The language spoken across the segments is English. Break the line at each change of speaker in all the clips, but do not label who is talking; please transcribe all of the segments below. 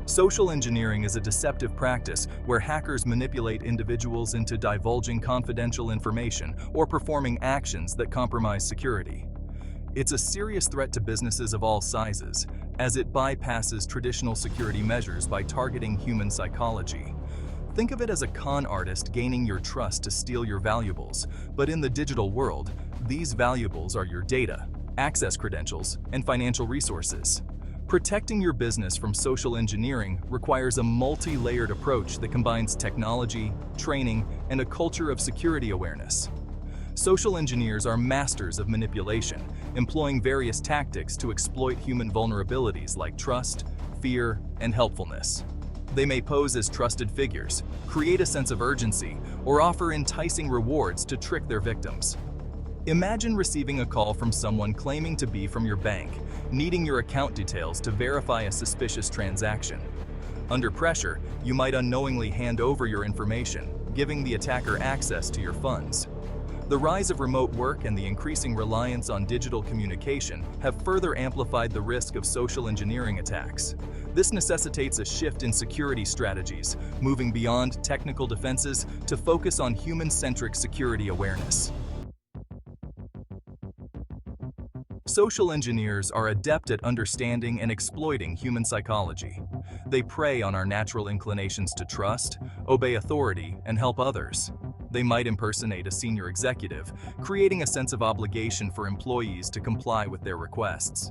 Social engineering is a deceptive practice where hackers manipulate individuals into divulging confidential information or performing actions that compromise security. It's a serious threat to businesses of all sizes, as it bypasses traditional security measures by targeting human psychology. Think of it as a con artist gaining your trust to steal your valuables, but in the digital world, these valuables are your data, access credentials, and financial resources. Protecting your business from social engineering requires a multi-layered approach that combines technology, training, and a culture of security awareness. Social engineers are masters of manipulation, employing various tactics to exploit human vulnerabilities like trust, fear, and helpfulness. They may pose as trusted figures, create a sense of urgency, or offer enticing rewards to trick their victims. Imagine receiving a call from someone claiming to be from your bank, needing your account details to verify a suspicious transaction. Under pressure, you might unknowingly hand over your information, giving the attacker access to your funds. The rise of remote work and the increasing reliance on digital communication have further amplified the risk of social engineering attacks. This necessitates a shift in security strategies, moving beyond technical defenses to focus on human-centric security awareness. Social engineers are adept at understanding and exploiting human psychology. They prey on our natural inclinations to trust, obey authority, and help others. They might impersonate a senior executive, creating a sense of obligation for employees to comply with their requests.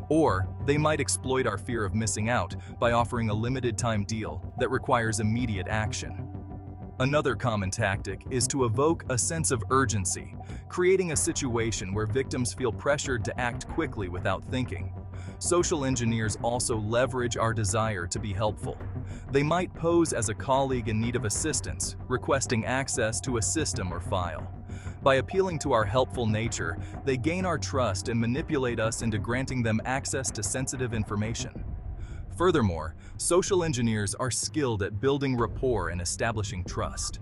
Or they might exploit our fear of missing out by offering a limited-time deal that requires immediate action. Another common tactic is to evoke a sense of urgency, creating a situation where victims feel pressured to act quickly without thinking. Social engineers also leverage our desire to be helpful. They might pose as a colleague in need of assistance, requesting access to a system or file. By appealing to our helpful nature, they gain our trust and manipulate us into granting them access to sensitive information. Furthermore, social engineers are skilled at building rapport and establishing trust.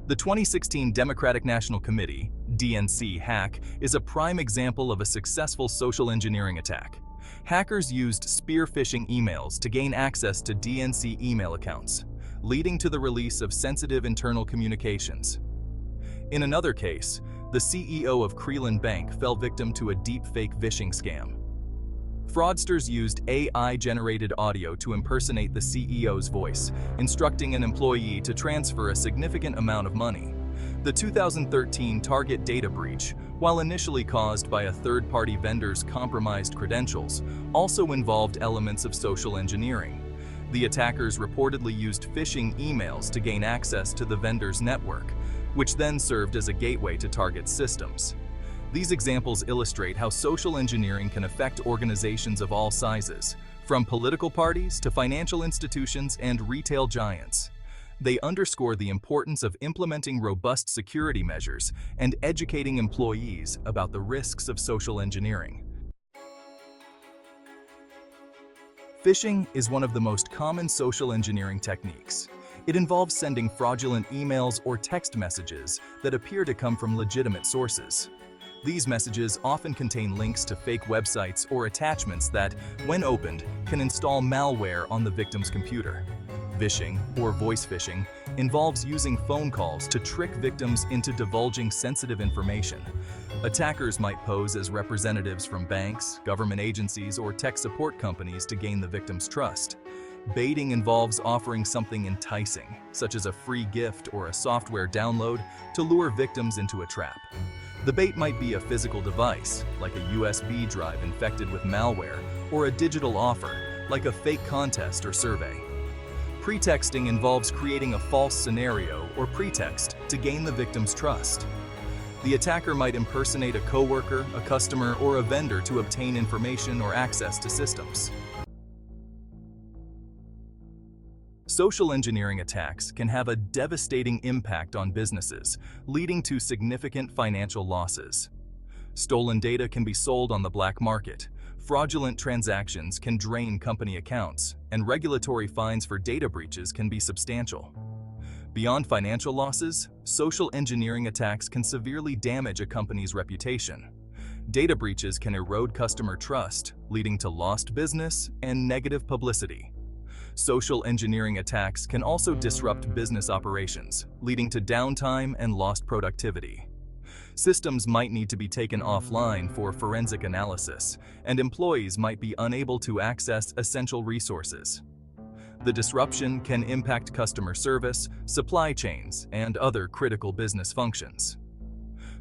The 2016 Democratic National Committee, DNC hack, is a prime example of a successful social engineering attack. Hackers used spear phishing emails to gain access to DNC email accounts, leading to the release of sensitive internal communications. In another case, the CEO of Creelan Bank fell victim to a deepfake vishing scam. Fraudsters used AI-generated audio to impersonate the CEO's voice, instructing an employee to transfer a significant amount of money. The 2013 Target data breach, while initially caused by a third-party vendor's compromised credentials, also involved elements of social engineering. The attackers reportedly used phishing emails to gain access to the vendor's network, which then served as a gateway to Target's systems. These examples illustrate how social engineering can affect organizations of all sizes, from political parties to financial institutions and retail giants. They underscore the importance of implementing robust security measures and educating employees about the risks of social engineering. Phishing is one of the most common social engineering techniques. It involves sending fraudulent emails or text messages that appear to come from legitimate sources. These messages often contain links to fake websites or attachments that, when opened, can install malware on the victim's computer. Vishing, or voice phishing, involves using phone calls to trick victims into divulging sensitive information. Attackers might pose as representatives from banks, government agencies, or tech support companies to gain the victim's trust. Baiting involves offering something enticing, such as a free gift or a software download, to lure victims into a trap. The bait might be a physical device, like a USB drive infected with malware, or a digital offer, like a fake contest or survey. Pretexting involves creating a false scenario or pretext to gain the victim's trust. The attacker might impersonate a coworker, a customer, or a vendor to obtain information or access to systems. Social engineering attacks can have a devastating impact on businesses, leading to significant financial losses. Stolen data can be sold on the black market, fraudulent transactions can drain company accounts, and regulatory fines for data breaches can be substantial. Beyond financial losses, social engineering attacks can severely damage a company's reputation. Data breaches can erode customer trust, leading to lost business and negative publicity. Social engineering attacks can also disrupt business operations, leading to downtime and lost productivity. Systems might need to be taken offline for forensic analysis, and employees might be unable to access essential resources. The disruption can impact customer service, supply chains, and other critical business functions.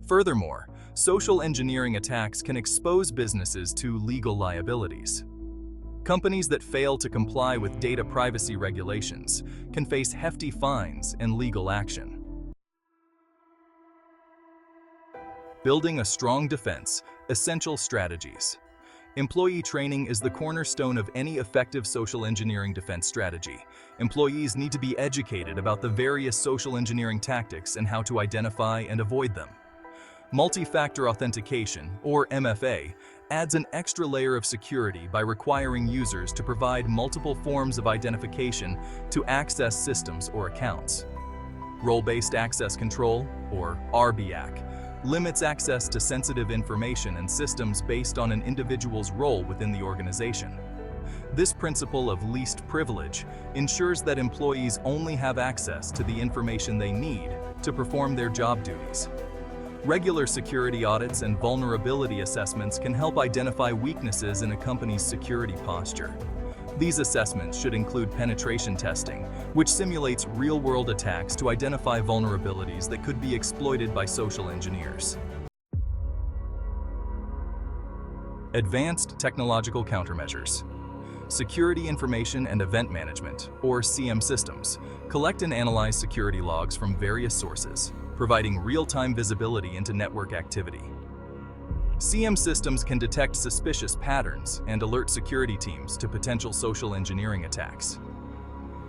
Furthermore, social engineering attacks can expose businesses to legal liabilities. Companies that fail to comply with data privacy regulations can face hefty fines and legal action. Building a strong defense, essential strategies. Employee training is the cornerstone of any effective social engineering defense strategy. Employees need to be educated about the various social engineering tactics and how to identify and avoid them. Multi-factor authentication, or MFA, adds an extra layer of security by requiring users to provide multiple forms of identification to access systems or accounts. Role-based access control, or RBAC, limits access to sensitive information and systems based on an individual's role within the organization. This principle of least privilege ensures that employees only have access to the information they need to perform their job duties. Regular security audits and vulnerability assessments can help identify weaknesses in a company's security posture. These assessments should include penetration testing, which simulates real-world attacks to identify vulnerabilities that could be exploited by social engineers. Advanced technological countermeasures. Security Information and Event Management, or CM systems, collect and analyze security logs from various sources, providing real-time visibility into network activity. CM systems can detect suspicious patterns and alert security teams to potential social engineering attacks.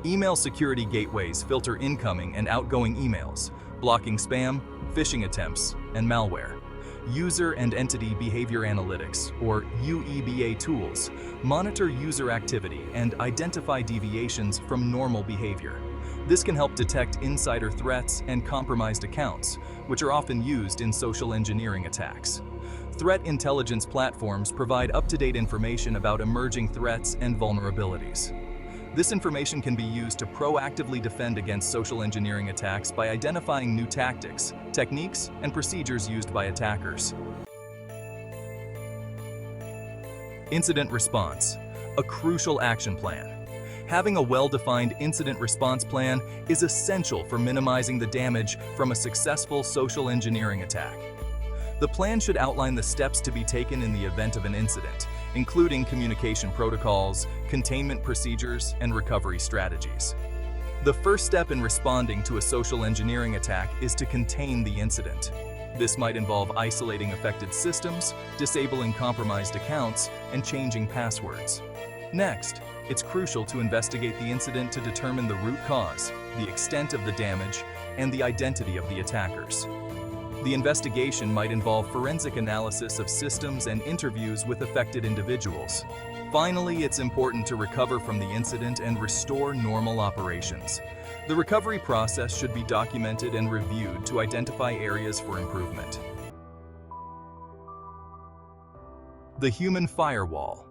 Email security gateways filter incoming and outgoing emails, blocking spam, phishing attempts, and malware. User and Entity Behavior Analytics, or UEBA tools, monitor user activity and identify deviations from normal behavior. This can help detect insider threats and compromised accounts, which are often used in social engineering attacks. Threat intelligence platforms provide up-to-date information about emerging threats and vulnerabilities. This information can be used to proactively defend against social engineering attacks by identifying new tactics, techniques, and procedures used by attackers. Incident response, a crucial action plan. Having a well-defined incident response plan is essential for minimizing the damage from a successful social engineering attack. The plan should outline the steps to be taken in the event of an incident, including communication protocols, containment procedures, and recovery strategies. The first step in responding to a social engineering attack is to contain the incident. This might involve isolating affected systems, disabling compromised accounts, and changing passwords. Next, it's crucial to investigate the incident to determine the root cause, the extent of the damage, and the identity of the attackers. The investigation might involve forensic analysis of systems and interviews with affected individuals. Finally, it's important to recover from the incident and restore normal operations. The recovery process should be documented and reviewed to identify areas for improvement. The human firewall.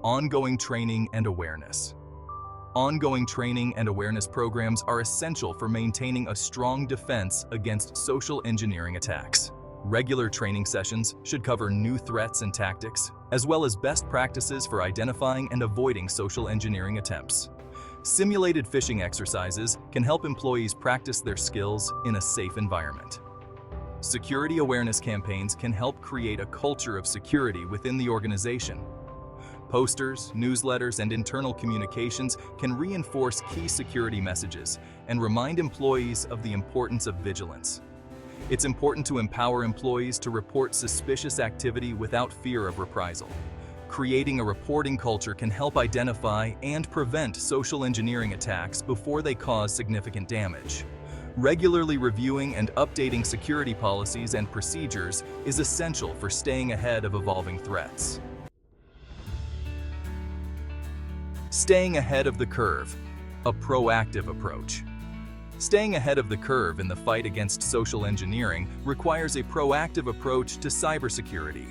Ongoing training and awareness. Ongoing training and awareness programs are essential for maintaining a strong defense against social engineering attacks. Regular training sessions should cover new threats and tactics, as well as best practices for identifying and avoiding social engineering attempts. Simulated phishing exercises can help employees practice their skills in a safe environment. Security awareness campaigns can help create a culture of security within the organization. Posters, newsletters, and internal communications can reinforce key security messages and remind employees of the importance of vigilance. It's important to empower employees to report suspicious activity without fear of reprisal. Creating a reporting culture can help identify and prevent social engineering attacks before they cause significant damage. Regularly reviewing and updating security policies and procedures is essential for staying ahead of evolving threats. Staying ahead of the curve, a proactive approach. Staying ahead of the curve in the fight against social engineering requires a proactive approach to cybersecurity.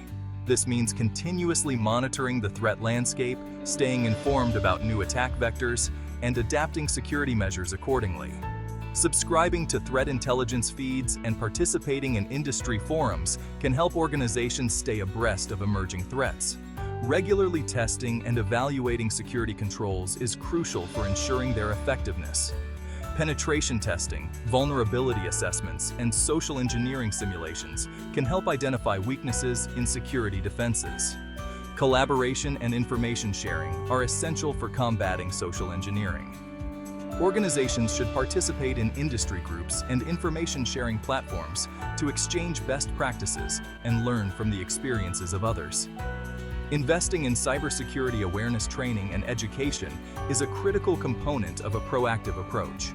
This means continuously monitoring the threat landscape, staying informed about new attack vectors, and adapting security measures accordingly. Subscribing to threat intelligence feeds and participating in industry forums can help organizations stay abreast of emerging threats. Regularly testing and evaluating security controls is crucial for ensuring their effectiveness. Penetration testing, vulnerability assessments, and social engineering simulations can help identify weaknesses in security defenses. Collaboration and information sharing are essential for combating social engineering. Organizations should participate in industry groups and information sharing platforms to exchange best practices and learn from the experiences of others. Investing in cybersecurity awareness training and education is a critical component of a proactive approach.